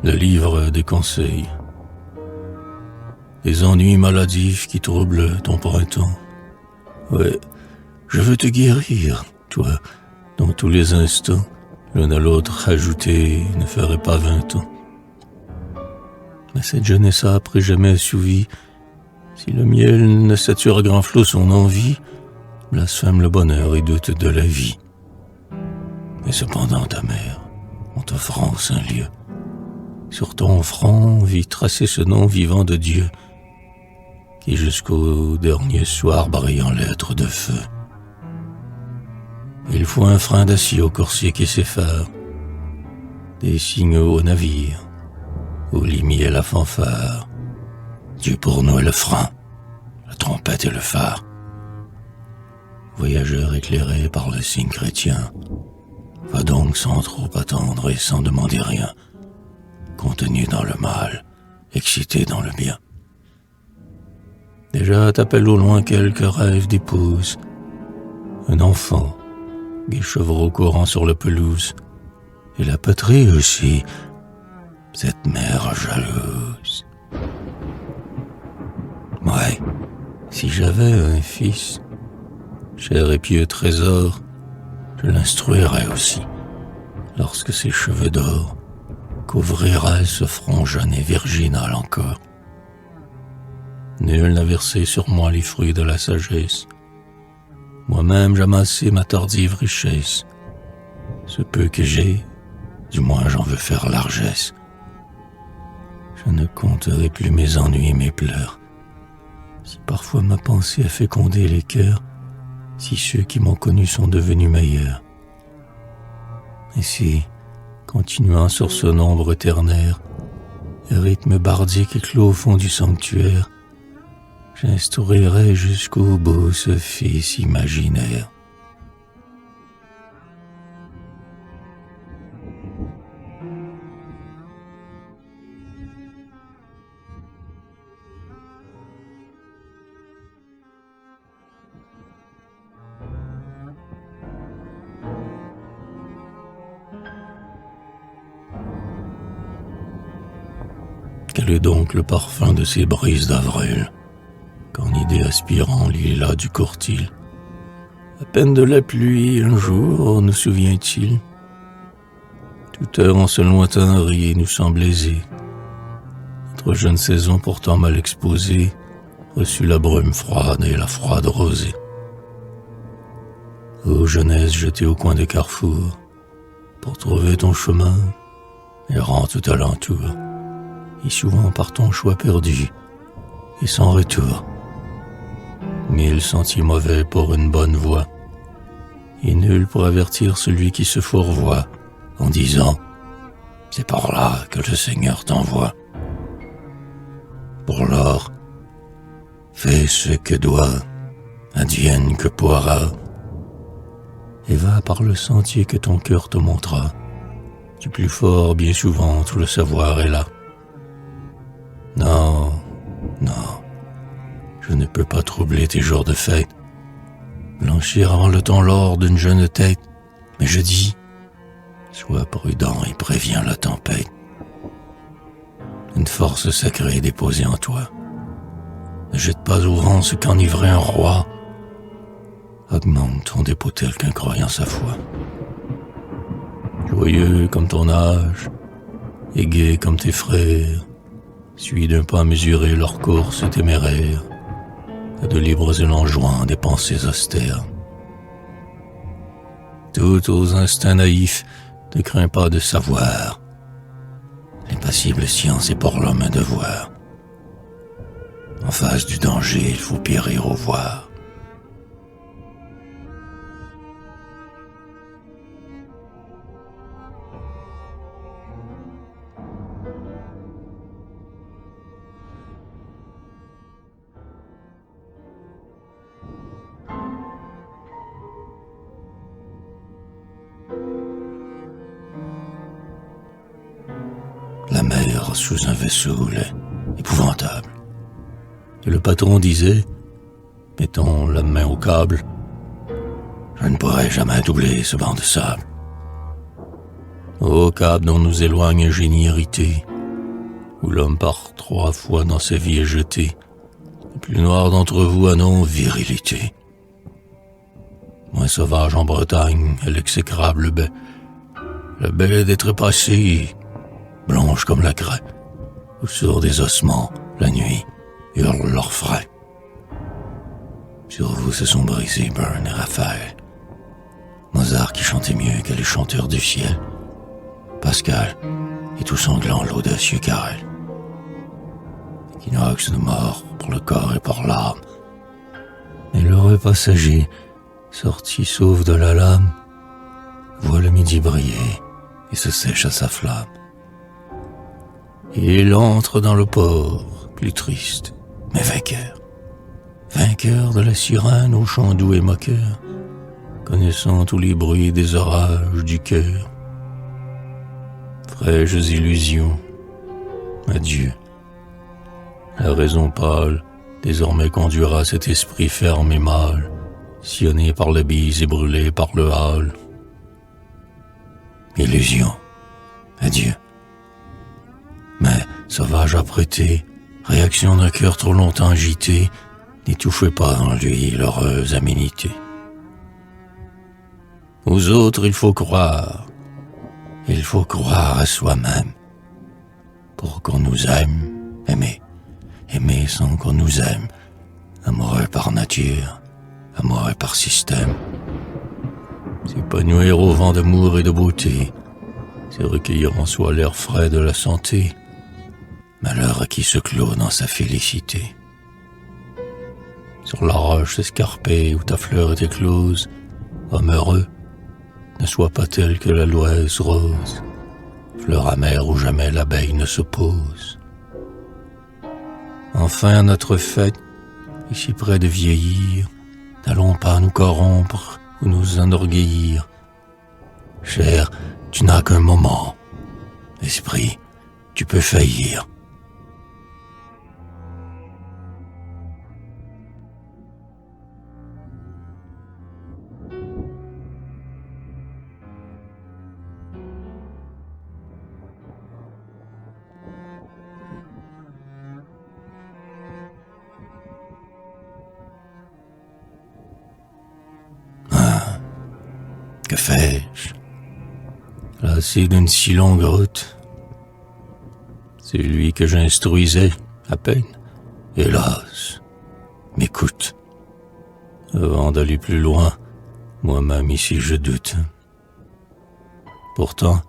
le livre des conseils. Les ennuis maladifs qui troublent ton printemps. Ouais, je veux te guérir, toi, dans tous les instants. L'un à l'autre ajouté ne ferait pas 20 ans. Mais cette jeunesse âpre est jamais assouvie. Si le miel ne sature à grand flot son envie, blasphème le bonheur et doute de la vie. Et cependant ta mère, en t'offrant un lieu, sur ton front vit tracé ce nom vivant de Dieu, qui jusqu'au dernier soir brille en lettres de feu. Il faut un frein d'acier au coursier qui s'effare, des signaux au navire, où l'imi est la fanfare. Dieu pour nous est le frein, la trompette et le phare. Voyageur éclairé par le signe chrétien, va donc sans trop attendre et sans demander rien, contenu dans le mal, excité dans le bien. Déjà t'appelle au loin quelques rêves d'épouse, un enfant, des chevreaux courant sur la pelouse, et la patrie aussi, cette mère jalouse. Ouais, si j'avais un fils, cher et pieux trésor, je l'instruirais aussi, lorsque ses cheveux d'or couvriraient ce front jeune et virginal encore. Nul n'a versé sur moi les fruits de la sagesse. Moi-même j'amassai ma tardive richesse. Ce peu que j'ai, du moins j'en veux faire largesse. Je ne compterai plus mes ennuis et mes pleurs. Si parfois ma pensée a fécondé les cœurs, si ceux qui m'ont connu sont devenus meilleurs. Et si, continuant sur ce nombre ternaire, le rythme bardique éclos au fond du sanctuaire, j'instruirai jusqu'au bout ce fils imaginaire. Quel est donc le parfum de ces brises d'avril, qu'en idée aspirant lilas du courtil, à peine de la pluie un jour nous souvient-il? Toute heure en ce lointain rier nous semble aisé. Notre jeune saison pourtant mal exposée reçut la brume froide et la froide rosée. Ô jeunesse jetée au coin des carrefours, pour trouver ton chemin, errant tout alentour, et souvent par ton choix perdu et sans retour. 1000 sentiers mauvais pour une bonne voie, et nul pour avertir celui qui se fourvoie en disant « C'est par là que le Seigneur t'envoie ». Pour lors, fais ce que doit, advienne que pourra, et va par le sentier que ton cœur te montra. Du plus fort, bien souvent, tout le savoir est là. Non, non, je ne peux pas troubler tes jours de fête, blanchir avant le temps l'or d'une jeune tête, mais je dis, sois prudent et préviens la tempête. Une force sacrée déposée en toi, ne jette pas au vent ce qu'enivrait un roi, augmente ton dépôt tel qu'un croyant sa foi. Joyeux comme ton âge, et gai comme tes frères, suis d'un pas mesuré leur course téméraire, à de libres élans joints des pensées austères. Tout aux instincts naïfs, ne crains pas de savoir. L'impassible science est pour l'homme un devoir. En face du danger, il faut périr au voir. La mer sous un vaisseau laid, épouvantable. Et le patron disait, mettons la main au câble, je ne pourrai jamais doubler ce banc de sable. Ô câble dont nous éloigne un génie irrité, où l'homme par 3 fois dans sa vie est jeté, le plus noir d'entre vous a non virilité. Moins sauvage en Bretagne est l'exécrable baie, la baie des trépassés, blanche comme la craie, où sur des ossements, la nuit, hurlent leurs frais. Sur vous se sont brisés Burn et Raphaël, Mozart qui chantait mieux que les chanteurs du ciel, Pascal et tout sanglant l'audacieux Carrel. Équinoxe de mort pour le corps et pour l'âme, et l'heureux passager, sorti sauve de la lame, voit le midi briller et se sèche à sa flamme. Et il entre dans le port, plus triste, mais vainqueur. Vainqueur de la sirène au chant doux et moqueur, connaissant tous les bruits des orages du cœur. Fraîches illusions, adieu. La raison pâle désormais conduira cet esprit ferme et mâle, sillonné par la bise et brûlé par le hâle. Illusion, adieu. Mais, sauvage apprêté, réaction d'un cœur trop longtemps agité, n'étouffez pas en lui l'heureuse aménité. Aux autres, il faut croire à soi-même. Pour qu'on nous aime, aimer sans qu'on nous aime, amoureux par nature, amoureux par système. S'épanouir au vent d'amour et de beauté, c'est recueillir en soi l'air frais de la santé, malheur à qui se clôt dans sa félicité. Sur la roche escarpée où ta fleur est éclose, homme heureux, ne sois pas tel que la loise rose, fleur amère où jamais l'abeille ne se pose. Enfin, à notre fête, ici près de vieillir, n'allons pas nous corrompre ou nous enorgueillir. Cher, tu n'as qu'un moment. Esprit, tu peux faillir. Que fais-je, lassé d'une si longue route? C'est lui que j'instruisais, à peine, hélas, m'écoute. Avant d'aller plus loin, moi-même ici je doute. Pourtant,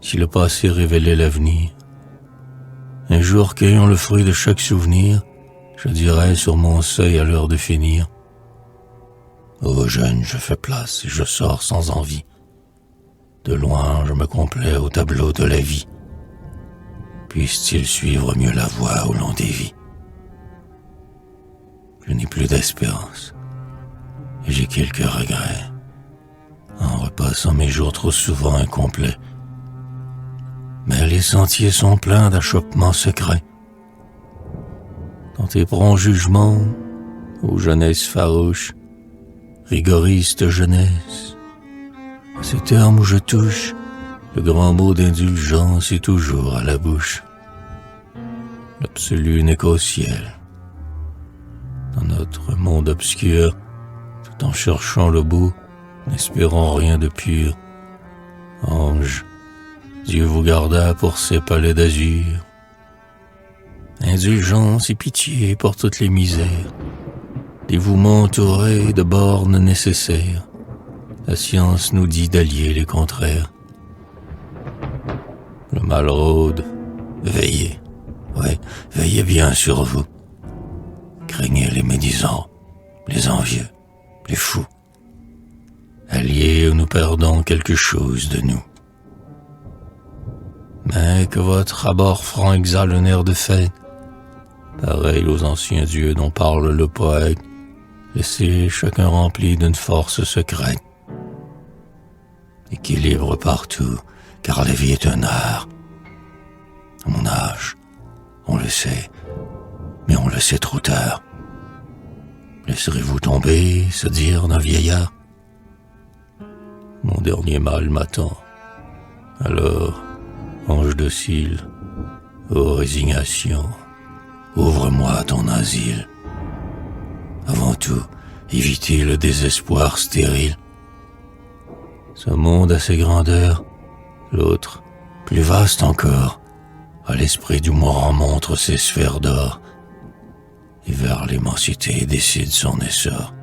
si le passé révélait l'avenir, un jour cueillant le fruit de chaque souvenir, je dirais sur mon seuil à l'heure de finir: ô jeune, je fais place et je sors sans envie. De loin, je me complais au tableau de la vie. Puisse-t-il suivre mieux la voie où l'on dévie? Je n'ai plus d'espérance et j'ai quelques regrets, en repassant mes jours trop souvent incomplets. Mais les sentiers sont pleins d'achoppements secrets. Dans tes prompts jugements, ô jeunesse farouche, rigoriste jeunesse, à ce terme où je touche, le grand mot d'indulgence est toujours à la bouche. L'absolu n'est qu'au ciel. Dans notre monde obscur, tout en cherchant le bout, n'espérant rien de pur, ange, Dieu vous garda pour ses palais d'azur. Indulgence et pitié pour toutes les misères, dévouement entouré de bornes nécessaires. La science nous dit d'allier les contraires. Le mal rôde, veillez, ouais, veillez bien sur vous. Craignez les médisants, les envieux, les fous. Alliés où nous perdons quelque chose de nous. Mais que votre abord franc exhale un air de fête, pareil aux anciens dieux dont parle le poète. Laissez chacun rempli d'une force secrète. Équilibre partout, car la vie est un art. À mon âge, on le sait, mais on le sait trop tard. Laisserez-vous tomber, se dire d'un vieillard? Mon dernier mal m'attend. Alors, ange docile, Ô résignation, ouvre-moi ton asile. Avant tout, éviter le désespoir stérile. Ce monde a ses grandeurs, l'autre, plus vaste encore, à l'esprit du mourant montre ses sphères d'or, et vers l'immensité décide son essor.